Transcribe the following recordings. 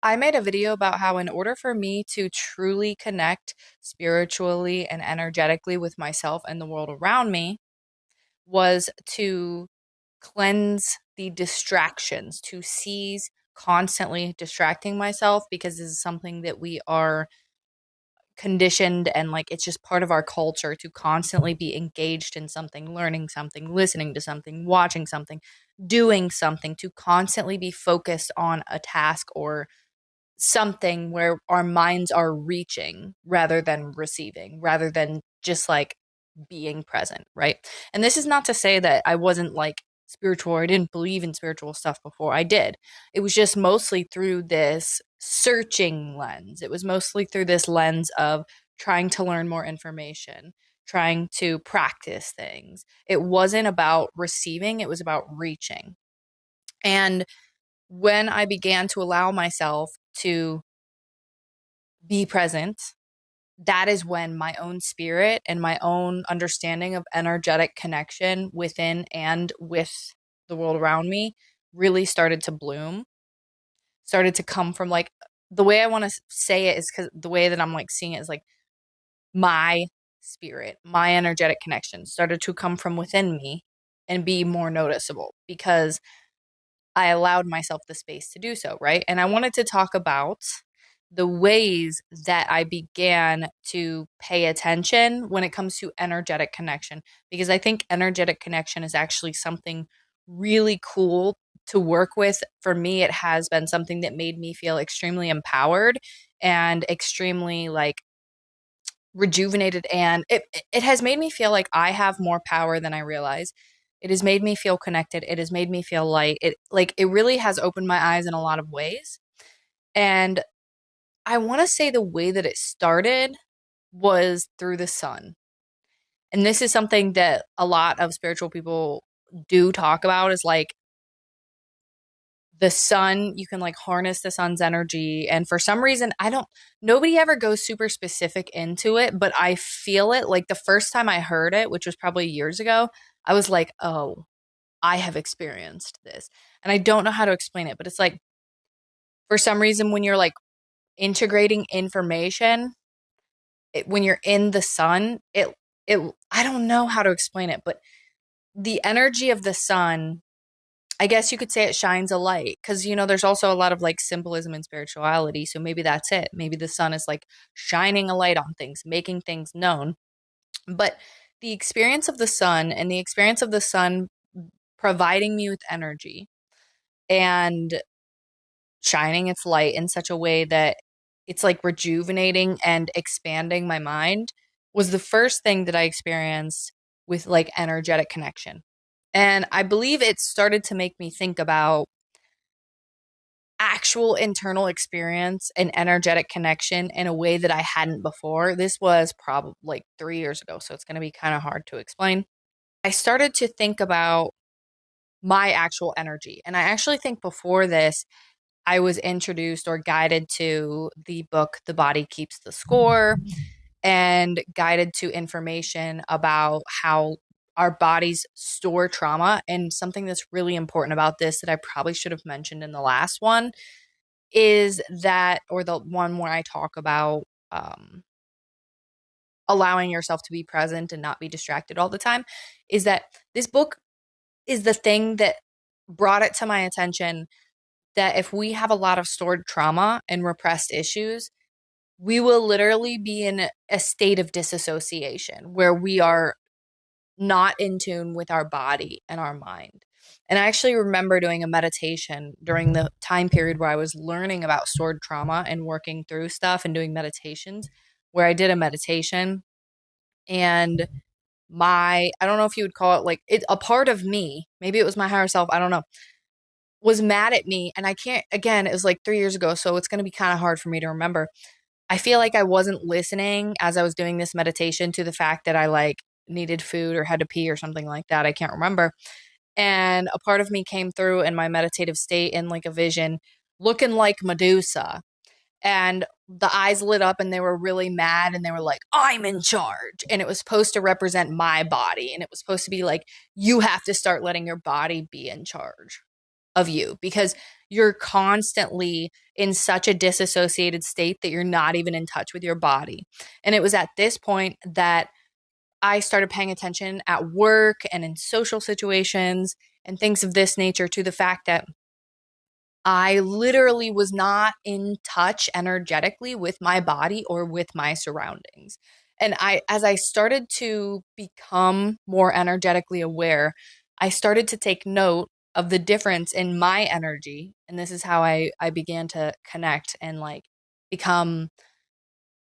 I made a video about how, in order for me to truly connect spiritually and energetically with myself and the world around me, was to cleanse the distractions, to cease constantly distracting myself, because this is something that we are conditioned and like it's just part of our culture to constantly be engaged in something, learning something, listening to something, watching something, doing something, to constantly be focused on a task or something where our minds are reaching rather than receiving, rather than just like being present, right? And this is not to say that I wasn't like spiritual or I didn't believe in spiritual stuff before. I did. It was just mostly through this searching lens. It was mostly through this lens of trying to learn more information, trying to practice things. It wasn't about receiving, it was about reaching. And when I began to allow myself to be present, that is when my own spirit and my own understanding of energetic connection within and with the world around me really started to bloom, started to come from like the way I want to say it is because the way that I'm like seeing it is like my spirit, my energetic connection started to come from within me and be more noticeable because I allowed myself the space to do so, right? And I wanted to talk about the ways that I began to pay attention when it comes to energetic connection, because I think energetic connection is actually something really cool to work with. For me, it has been something that made me feel extremely empowered and extremely like rejuvenated, and it has made me feel like I have more power than I realize. It has made me feel connected. It has made me feel light. It really has opened my eyes in a lot of ways. And I want to say the way that it started was through the sun. And this is something that a lot of spiritual people do talk about, is like the sun, you can like harness the sun's energy. And for some reason, I don't, nobody ever goes super specific into it, but I feel it. Like the first time I heard it, which was probably years ago, I was like, oh, I have experienced this. And I don't know how to explain it, but it's like for some reason, when you're like integrating information, when you're in the sun, I don't know how to explain it, but the energy of the sun, I guess you could say it shines a light, because there's also a lot of like symbolism and spirituality. So maybe that's it. Maybe the sun is like shining a light on things, making things known. But the experience of the sun and the experience of the sun providing me with energy and shining its light in such a way that it's like rejuvenating and expanding my mind was the first thing that I experienced with like energetic connection. And I believe it started to make me think about actual internal experience and energetic connection in a way that I hadn't before. This was probably like 3 years ago, so it's going to be kind of hard to explain. I started to think about my actual energy. And I actually think before this, I was introduced or guided to the book, The Body Keeps the Score, and guided to information about how our bodies store trauma. And something that's really important about this that I probably should have mentioned in the last one is that, or the one where I talk about allowing yourself to be present and not be distracted all the time, is that this book is the thing that brought it to my attention that if we have a lot of stored trauma and repressed issues, we will literally be in a state of disassociation where we are not in tune with our body and our mind. And I actually remember doing a meditation during the time period where I was learning about stored trauma and working through stuff and doing meditations, where I did a meditation and I don't know if you would call it like it, a part of me, maybe it was my higher self, I don't know, was mad at me. And I can't, again, it was like 3 years ago, so it's going to be kind of hard for me to remember. I feel like I wasn't listening as I was doing this meditation to the fact that I like needed food or had to pee or something like that. I can't remember. And a part of me came through in my meditative state in like a vision looking like Medusa. And the eyes lit up and they were really mad and they were like, I'm in charge. And it was supposed to represent my body. And it was supposed to be like, you have to start letting your body be in charge. of you because you're constantly in such a disassociated state that you're not even in touch with your body. And it was at this point that I started paying attention at work and in social situations and things of this nature to the fact that I literally was not in touch energetically with my body or with my surroundings. And as I started to become more energetically aware, I started to take note of the difference in my energy. And this is how I began to connect and like become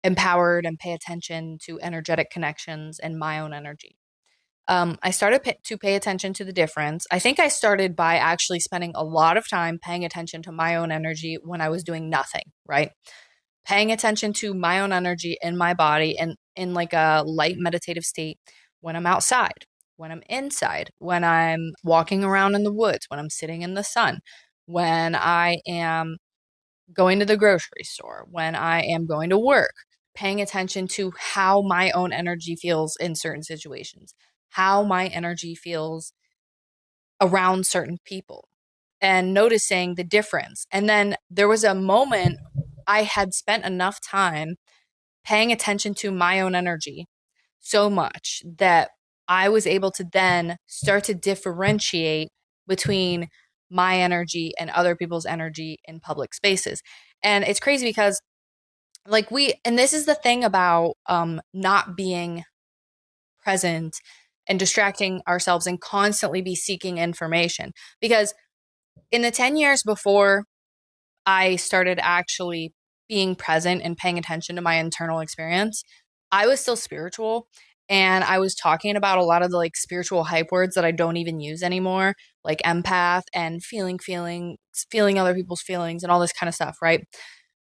empowered and pay attention to energetic connections and my own energy. I started to pay attention to the difference. I think I started by actually spending a lot of time paying attention to my own energy when I was doing nothing, right? Paying attention to my own energy in my body and in like a light meditative state when I'm outside, when I'm inside, when I'm walking around in the woods, when I'm sitting in the sun, when I am going to the grocery store, when I am going to work, paying attention to how my own energy feels in certain situations, how my energy feels around certain people, and noticing the difference. And then there was a moment I had spent enough time paying attention to my own energy so much that I was able to then start to differentiate between my energy and other people's energy in public spaces. And it's crazy because and this is the thing about not being present and distracting ourselves and constantly be seeking information because in the 10 years before I started actually being present and paying attention to my internal experience, I was still spiritual and I was talking about a lot of the like spiritual hype words that I don't even use anymore, like empath and feeling other people's feelings and all this kind of stuff, right?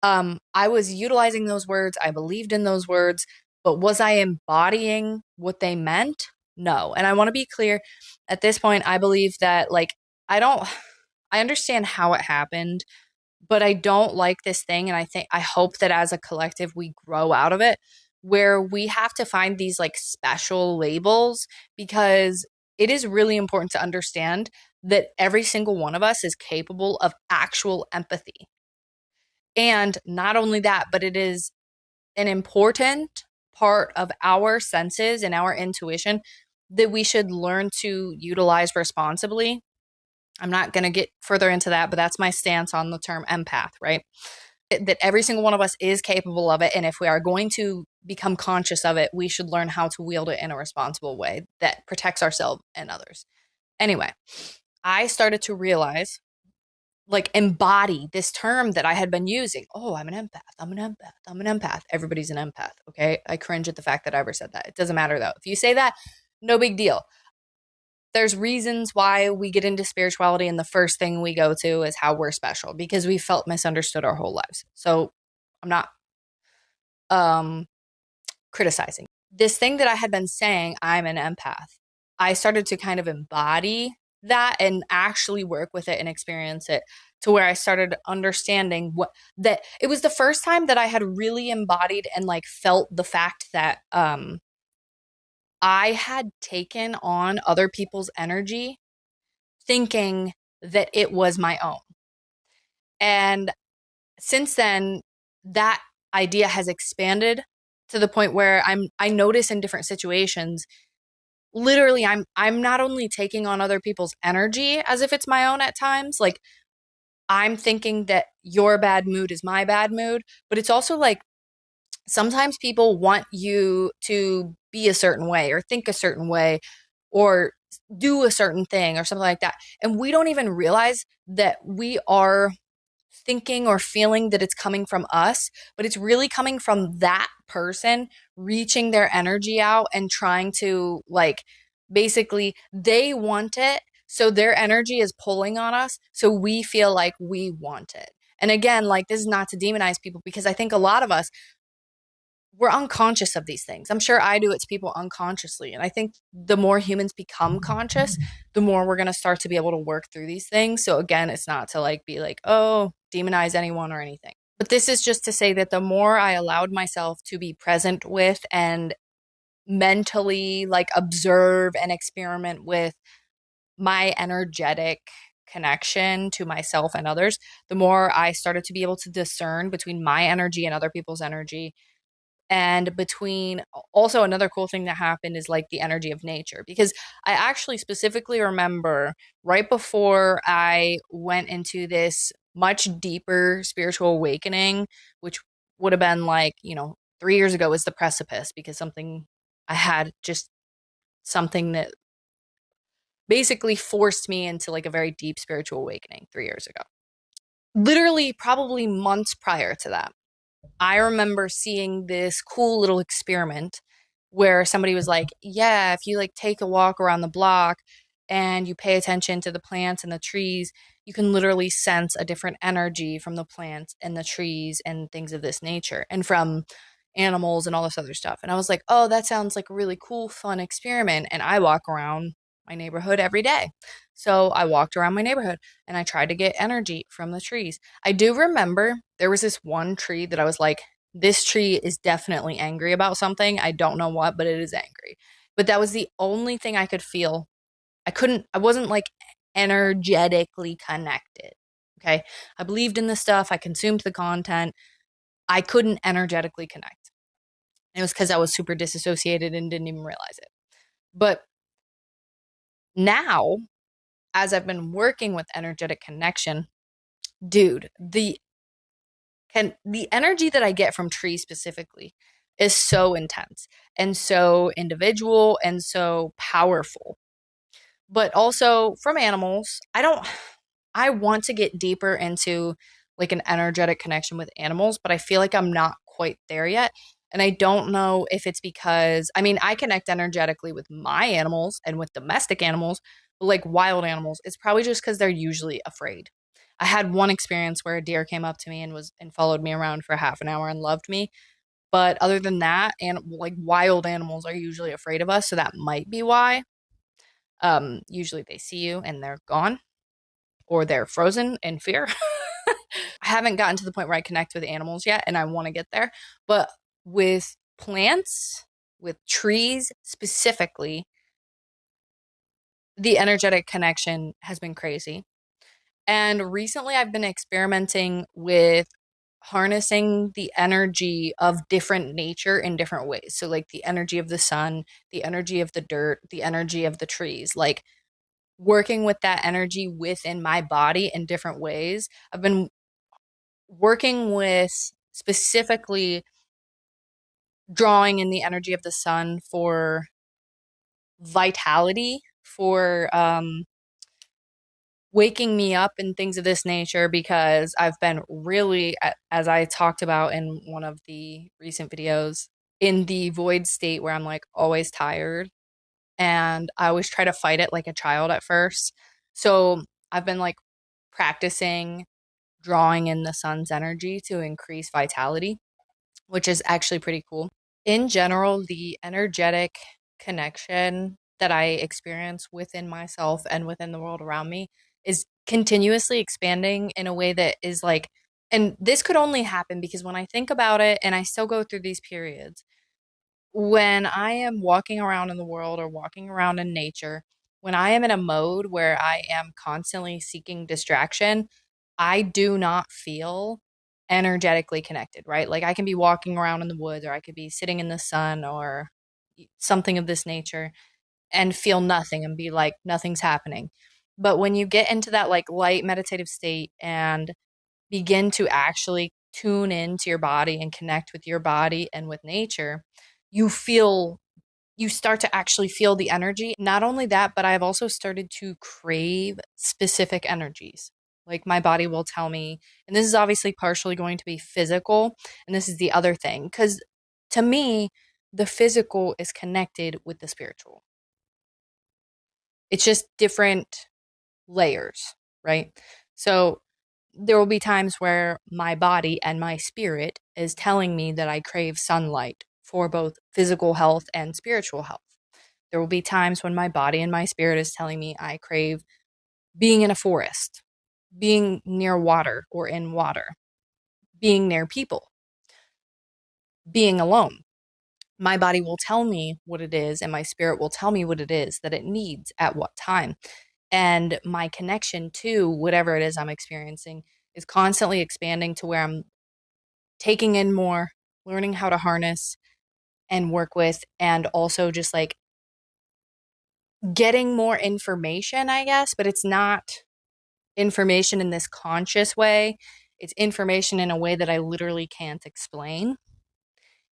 I was utilizing those words, I believed in those words, but was I embodying what they meant? No. And I want to be clear at this point, I believe that I don't I understand how it happened, but I don't like this thing. And I hope that as a collective, we grow out of it where we have to find these like special labels because it is really important to understand that every single one of us is capable of actual empathy. And not only that, but it is an important part of our senses and our intuition that we should learn to utilize responsibly. I'm not going to get further into that, but that's my stance on the term empath, right? That every single one of us is capable of it. And if we are going to become conscious of it, we should learn how to wield it in a responsible way that protects ourselves and others. Anyway, I started to realize, embody this term that I had been using. Oh, I'm an empath. I'm an empath. I'm an empath. Everybody's an empath. Okay. I cringe at the fact that I ever said that. It doesn't matter though. If you say that, no big deal. There's reasons why we get into spirituality, and the first thing we go to is how we're special because we felt misunderstood our whole lives. So I'm not um criticizing. This thing that I had been saying, I'm an empath, I started to kind of embody that and actually work with it and experience it to where I started understanding what that it was the first time that I had really embodied and like felt the fact that I had taken on other people's energy thinking that it was my own. And since then, that idea has expanded to the point where I notice in different situations, literally I'm not only taking on other people's energy as if it's my own at times, like I'm thinking that your bad mood is my bad mood, but it's also like sometimes people want you to be a certain way or think a certain way or do a certain thing or something like that. And we don't even realize that we are thinking or feeling that it's coming from us, but it's really coming from that person reaching their energy out and trying to basically they want it. So their energy is pulling on us. So we feel like we want it. And again, this is not to demonize people because I think a lot of us, we're unconscious of these things. I'm sure I do it to people unconsciously. And I think the more humans become conscious, the more we're going to start to be able to work through these things. So again, it's not to be like, oh, demonize anyone or anything. But this is just to say that the more I allowed myself to be present with and mentally observe and experiment with my energetic connection to myself and others, the more I started to be able to discern between my energy and other people's energy. And between also another cool thing that happened is like the energy of nature, because I actually specifically remember right before I went into this much deeper spiritual awakening, which would have been like, 3 years ago was the precipice, because something I had just something that basically forced me into like a very deep spiritual awakening 3 years ago. Literally, probably months prior to that, I remember seeing this cool little experiment where somebody was like, yeah, if you like take a walk around the block and you pay attention to the plants and the trees, you can literally sense a different energy from the plants and the trees and things of this nature, and from animals and all this other stuff. And I was like, oh, that sounds like a really cool, fun experiment. And I walk around my neighborhood every day. So I walked around my neighborhood and I tried to get energy from the trees. I do remember there was this one tree that I was like, this tree is definitely angry about something. I don't know what, but it is angry. But that was the only thing I could feel. I wasn't like energetically connected. Okay. I believed in the stuff, I consumed the content. I couldn't energetically connect. And it was because I was super disassociated and didn't even realize it. But now, as I've been working with energetic connection, dude, the energy that I get from trees specifically is so intense and so individual and so powerful. But also from animals, I want to get deeper into like an energetic connection with animals, but I feel like I'm not quite there yet. And I don't know if it's because, I mean, I connect energetically with my animals and with domestic animals, but like wild animals, it's probably just because they're usually afraid. I had one experience where a deer came up to me and followed me around for half an hour and loved me. But other than that, and like wild animals are usually afraid of us, so that might be why. Usually they see you and they're gone, or they're frozen in fear. I haven't gotten to the point where I connect with animals yet, and I want to get there. But with plants, with trees specifically, the energetic connection has been crazy. And recently I've been experimenting with harnessing the energy of different nature in different ways. So, like the energy of the sun, the energy of the dirt, the energy of the trees, like working with that energy within my body in different ways. I've been working with specifically drawing in the energy of the sun for vitality, for waking me up and things of this nature, because I've been really, as I talked about in one of the recent videos, in the void state where I'm like always tired and I always try to fight it like a child at first. So I've been like practicing drawing in the sun's energy to increase vitality, which is actually pretty cool. In general, the energetic connection that I experience within myself and within the world around me is continuously expanding in a way that is like, and this could only happen because when I think about it, and I still go through these periods, when I am walking around in the world or walking around in nature, when I am in a mode where I am constantly seeking distraction, I do not feel energetically connected, right? Like I can be walking around in the woods, or I could be sitting in the sun or something of this nature and feel nothing and be like, nothing's happening. But when you get into that like light meditative state and begin to actually tune into your body and connect with your body and with nature, you feel you start to actually feel the energy. Not only that, but I've also started to crave specific energies. Like my body will tell me, and this is obviously partially going to be physical, and this is the other thing, because to me, the physical is connected with the spiritual. It's just different layers, right? So there will be times where my body and my spirit is telling me that I crave sunlight for both physical health and spiritual health. There will be times when my body and my spirit is telling me I crave being in a forest, being near water or in water, being near people, being alone. My body will tell me what it is, and my spirit will tell me what it is that it needs at what time. And my connection to whatever it is I'm experiencing is constantly expanding to where I'm taking in more, learning how to harness and work with, and also just like getting more information, I guess, but it's not information in this conscious way. It's information in a way that I literally can't explain.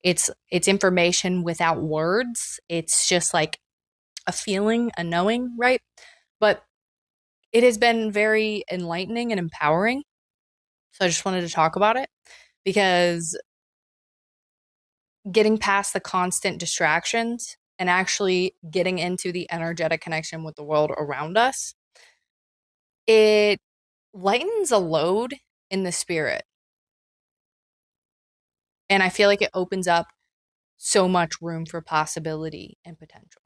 It's information without words. It's just like a feeling, a knowing, right? But it has been very enlightening and empowering. So I just wanted to talk about it because getting past the constant distractions and actually getting into the energetic connection with the world around us, it lightens a load in the spirit. And I feel like it opens up so much room for possibility and potential.